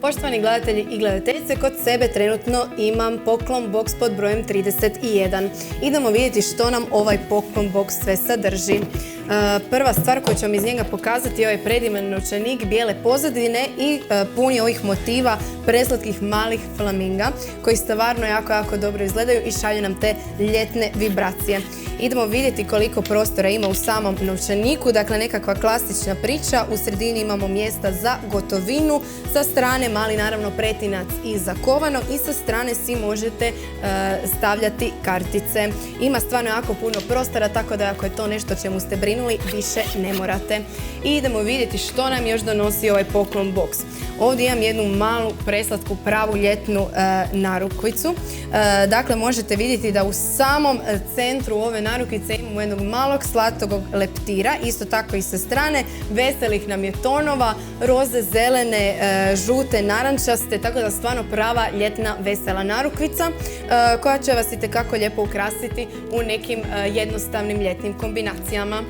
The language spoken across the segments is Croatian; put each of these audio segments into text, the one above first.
Poštovani gledatelji i gledateljice, kod sebe trenutno imam poklon box pod brojem 31. Idemo vidjeti što nam ovaj poklon box sve sadrži. Prva stvar koju ću vam iz njega pokazati je ovaj predivan novčanik bijele pozadine i pun je ovih motiva preslatkih malih flaminga koji stvarno jako dobro izgledaju i šalju nam te ljetne vibracije. Idemo vidjeti koliko prostora ima u samom novčaniku, dakle nekakva klasična priča, u sredini imamo mjesta za gotovinu, sa strane mali naravno pretinac i zakovano i sa strane si možete stavljati kartice. Ima stvarno jako puno prostora, tako da ako je to nešto čemu ste brinuli, više ne morate. I idemo vidjeti što nam još donosi ovaj poklon box. Ovdje imam jednu malu preslatku pravu ljetnu narukvicu. Dakle, možete vidjeti da u samom centru ove narukvice imamo jednog malog slatog leptira, isto tako i sa strane. Veselih nam je tonova, roze, zelene, žute, narančaste, tako da stvarno prava ljetna vesela narukvica koja će vas itekako lijepo ukrasiti u nekim jednostavnim ljetnim kombinacijama.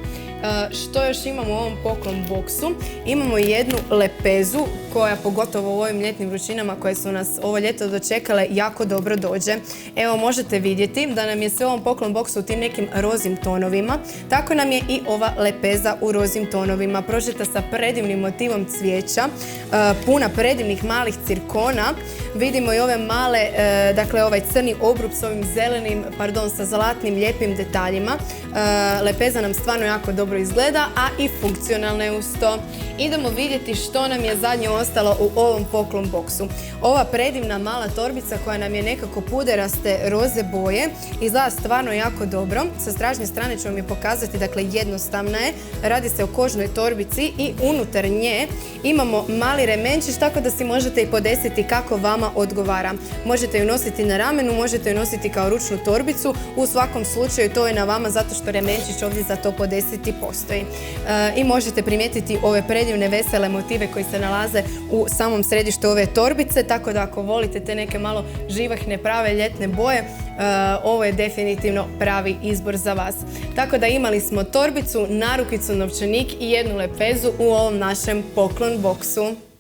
Što još imamo u ovom poklon boksu? Imamo jednu lepezu koja pogotovo u ovim ljetnim vrućinama koje su nas ovo ljeto dočekale jako dobro dođe. Evo možete vidjeti da nam je sve u ovom poklon boksu u tim nekim rozim tonovima. Tako nam je i ova lepeza u rozim tonovima. Prožeta sa predivnim motivom cvijeća, puna predivnih malih cirkona. Vidimo i ove male, dakle ovaj crni obrub s ovim zelenim, sa zlatnim lijepim detaljima. Lepeza nam stvarno jako dobro izgleda, a i funkcionalna je uz to. Idemo vidjeti što nam je zadnje ostalo u ovom poklon boksu. Ova predivna mala torbica koja nam je nekako puderaste roze boje izgleda stvarno jako dobro. Sa stražnje strane ću vam je pokazati, dakle jednostavna je. Radi se o kožnoj torbici i unutar nje imamo mali remenčić, tako da si možete i podesiti kako vama odgovara. Možete ju nositi na ramenu, možete ju nositi kao ručnu torbicu. U svakom slučaju to je na vama zato što remenčić ovdje za to podesiti postoji. I možete primijetiti ove predivne vesele motive koji se nalaze u samom središtu ove torbice, tako da ako volite te neke malo živahne prave ljetne boje, ovo je definitivno pravi izbor za vas. Tako da imali smo torbicu, narukvicu, novčanik i jednu lepezu u ovom našem poklon boksu.